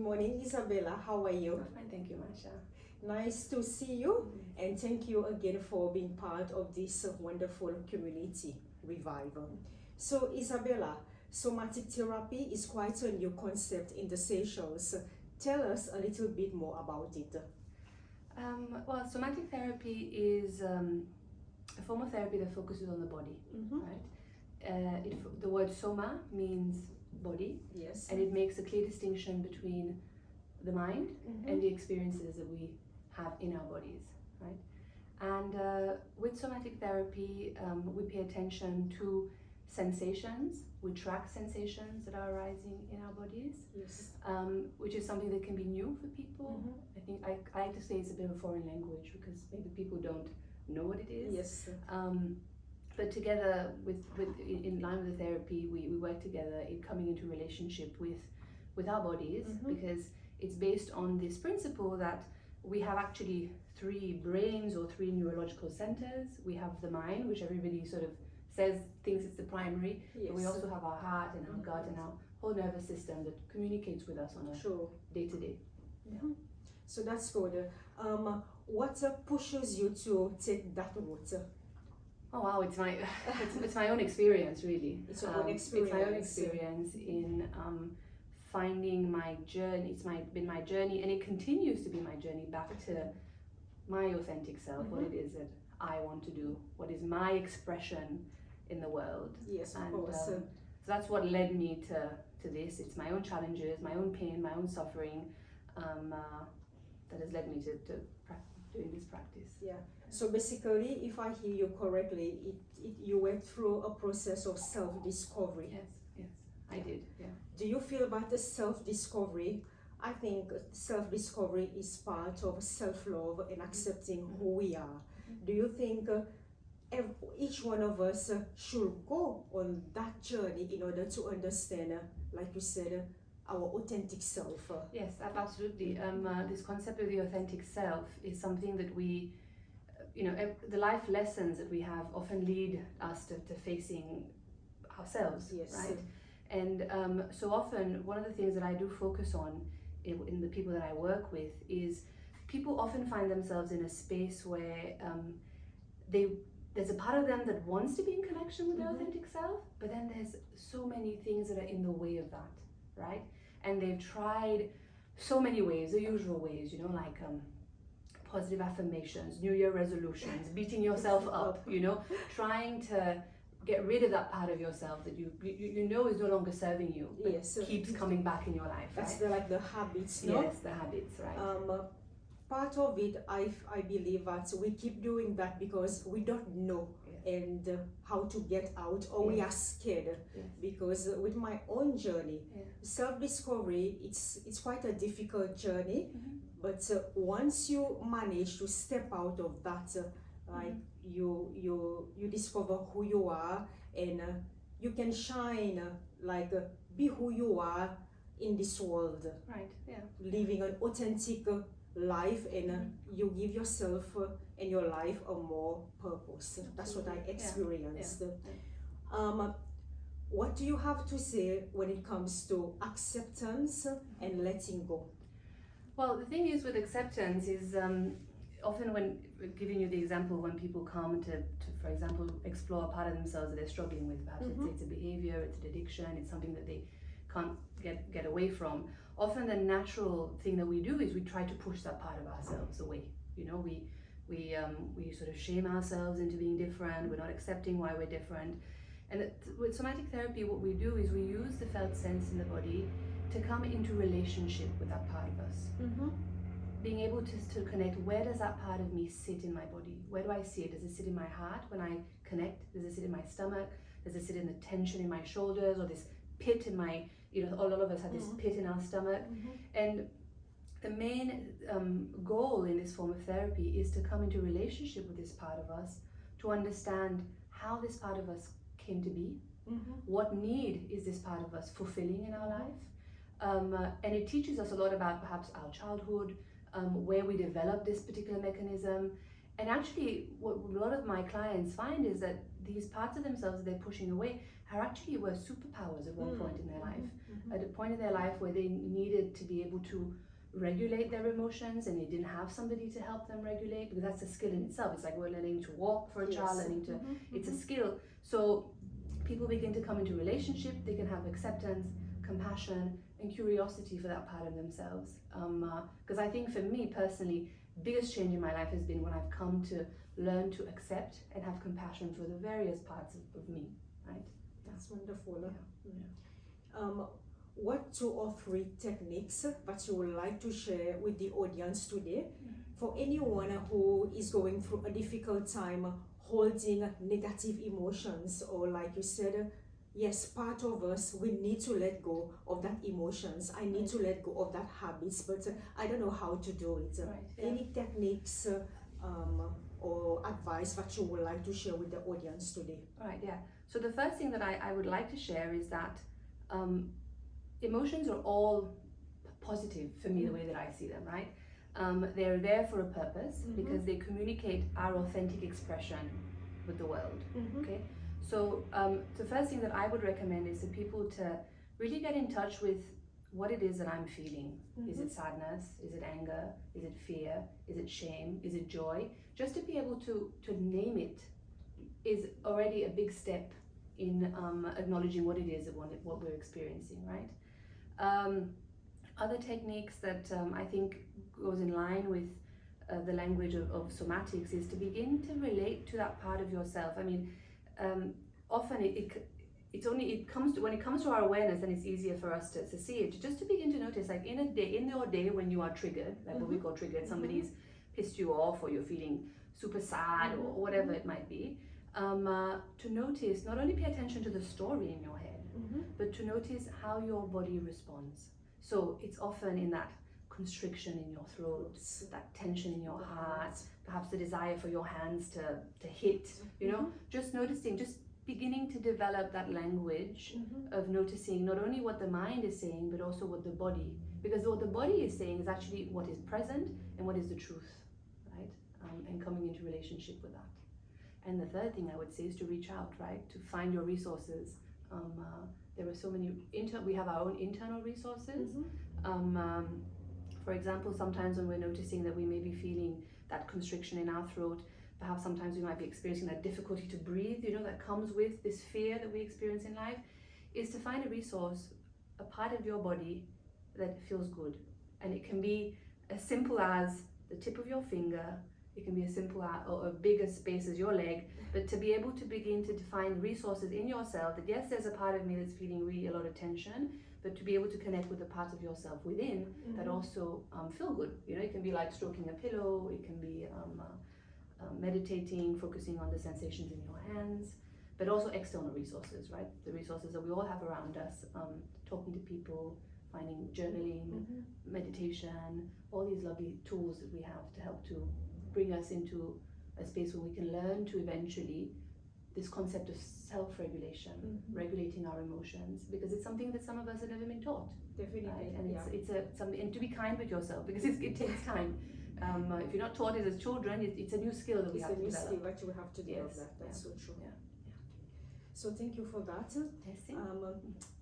morning, Isabella. How are you? Fine, thank you, Marsha. Nice to see you, and thank you again for being part of this wonderful community revival. So, Isabella, somatic therapy is quite a new concept in the Seychelles. Tell us a little bit more about it. Well, somatic therapy is a form of therapy that focuses on the body, right? The word soma means body, Yes. and it makes a clear distinction between the mind and the experiences that we have in our bodies, right? And with somatic therapy, we pay attention to sensations. We track sensations that are arising in our bodies, Yes. which is something that can be new for people. I think I like to say it's a bit of a foreign language because maybe people don't know what it is. Yes. But together in line with the therapy, we work together in coming into relationship with our bodies, because it's based on this principle that we have actually three brains or three neurological centers. We have the mind, which everybody sort of thinks it's the primary, but we also have our heart and our gut and our whole nervous system that communicates with us on a day-to-day. So that's good. What pushes you to take that route? Oh wow, it's my own experience, really. It's your own experience. It's my own experience in finding my journey. Been my journey, and it continues to be my journey back to my authentic self, what it is that I want to do, what is my expression in the world. Yes, of and course. so that's what led me to this. It's my own challenges, my own pain, my own suffering, that has led me to doing this practice. Yeah. So basically, if I hear you correctly, you went through a process of self-discovery. Yes, I did. Yeah. Do you feel about the self-discovery? I think self-discovery is part of self-love and accepting who we are. Do you think each one of us should go on that journey in order to understand, like you said, our authentic self? Yes, absolutely. This concept of the authentic self is something that we, the life lessons that we have often lead us to facing ourselves, Yes. right? And so often, one of the things that I do focus on in the people that I work with is people often find themselves in a space where there's a part of them that wants to be in connection with their authentic self, but then there's so many things that are in the way of that, right? And they've tried so many ways, the usual ways, like positive affirmations, New Year resolutions, beating yourself up, trying to get rid of that part of yourself that you know is no longer serving you, but keeps coming back in your life. That's right? the habits, no? Yes, the habits, right? Part of it, I believe that we keep doing that because we don't know and how to get out, or we are scared. Because with my own journey, self-discovery, it's quite a difficult journey, but once you manage to step out of that, you discover who you are, and you can shine, be who you are in this world, Right, yeah. living an authentic life, and you give yourself and your life a more purpose. That's what I experienced. What do you have to say when it comes to acceptance and letting go? Well, the thing is with acceptance is often, when giving you the example, when people come to for example, explore a part of themselves that they're struggling with, perhaps it's a behavior, it's an addiction, it's something that they can't get away from. Often the natural thing that we do is we try to push that part of ourselves away. We sort of shame ourselves into being different. We're not accepting why we're different. And with somatic therapy, what we do is we use the felt sense in the body to come into relationship with that part of us. Being able to connect, where does that part of me sit in my body? Where do I see it? Does it sit in my heart when I connect? Does it sit in my stomach? Does it sit in the tension in my shoulders, or this pit in my, all of us have this pit in our stomach? And the main goal in this form of therapy is to come into relationship with this part of us, to understand how this part of us came to be, what need is this part of us fulfilling in our life, and it teaches us a lot about perhaps our childhood, where we developed this particular mechanism, And actually, what a lot of my clients find is that these parts of themselves that they're pushing away are actually were superpowers at one point in their life. At a point in their life where they needed to be able to regulate their emotions and they didn't have somebody to help them regulate, because that's a skill in itself. It's like we're learning to walk for a child, learning to, it's a skill. So people begin to come into relationship, they can have acceptance, compassion, and curiosity for that part of themselves. Because I think for me personally, biggest change in my life has been when I've come to learn to accept and have compassion for the various parts of me, right? That's wonderful. Yeah. What 2 or 3 techniques that you would like to share with the audience today for anyone who is going through a difficult time holding negative emotions, or like you said, yes, part of us, we need to let go of that emotions. I need to let go of that habits, but I don't know how to do it. Any techniques or advice that you would like to share with the audience today? Right, yeah. So the first thing that I would like to share is that emotions are all positive for me, the way that I see them, right? They're there for a purpose because they communicate our authentic expression with the world, okay? So the first thing that I would recommend is for people to really get in touch with what it is that I'm feeling. Is it sadness? Is it anger? Is it fear? Is it shame? Is it joy? Just to be able to name it is already a big step in acknowledging what it is that what we're experiencing, right? Other techniques that I think goes in line with the language of somatics is to begin to relate to that part of yourself. I mean, often when it comes to our awareness, then it's easier for us to see it. Just to begin to notice, like in your day when you are triggered, like what we call triggered, somebody's pissed you off, or you're feeling super sad, or whatever it might be. To notice, not only pay attention to the story in your head, but to notice how your body responds. So it's often in that constriction in your throat, that tension in your heart, perhaps the desire for your hands to hit, just noticing, just beginning to develop that language of noticing not only what the mind is saying, but also what the body, because what the body is saying is actually what is present and what is the truth, right? And coming into relationship with that. And the third thing I would say is to reach out, right? To find your resources. There are so many, we have our own internal resources. For example, sometimes when we're noticing that we may be feeling that constriction in our throat, perhaps sometimes we might be experiencing that difficulty to breathe, that comes with this fear that we experience in life, is to find a resource, a part of your body that feels good. And it can be as simple as the tip of your finger, it can be as simple or a bigger space as your leg, but to be able to begin to find resources in yourself that, yes, there's a part of me that's feeling really a lot of tension, but to be able to connect with the parts of yourself within that also feel good. It can be like stroking a pillow, it can be meditating, focusing on the sensations in your hands, but also external resources, right? The resources that we all have around us, talking to people, finding journaling, meditation, all these lovely tools that we have to help to bring us into a space where we can learn to eventually this concept of self-regulation, regulating our emotions, because it's something that some of us have never been taught. Definitely, right? And it's something, and to be kind with yourself, because it takes time. If you're not taught it as children, it's a new skill that we have to develop. It's a new skill that you have to develop. Yes. That's so true. Yeah. So thank you for that. Yes,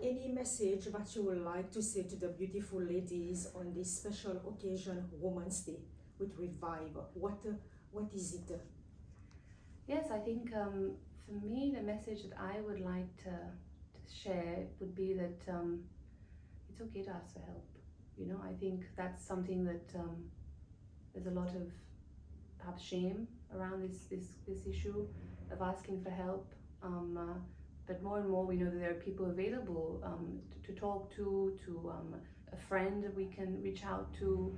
any message that you would like to say to the beautiful ladies on this special occasion, Women's Day, with Revive? What is it? Yes, I think for me, the message that I would like to share would be that it's okay to ask for help. I think that's something that there's a lot of perhaps shame around this issue of asking for help. But more and more we know that there are people available to talk to a friend that we can reach out to,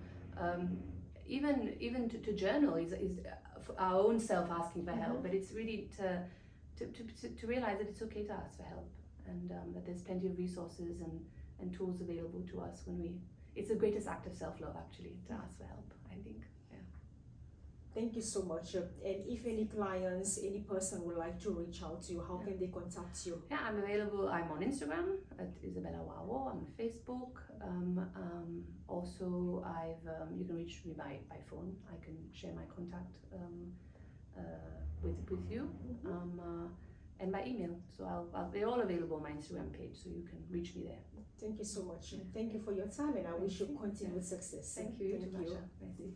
even to journal is our own self asking for help, but it's really to realize that it's okay to ask for help, and that there's plenty of resources and tools available to us it's the greatest act of self-love actually, to ask for help, I think. Thank you so much. And if any clients, any person would like to reach out to you, how can they contact you? Yeah, I'm available. I'm on Instagram at Isabella Wawo. I'm on Facebook. Also, you can reach me by phone. I can share my contact with you, and by email. So they're all available on my Instagram page, so you can reach me there. Thank you so much. Thank you for your time, and I wish you continued success. Thank you, Marsha. Merci.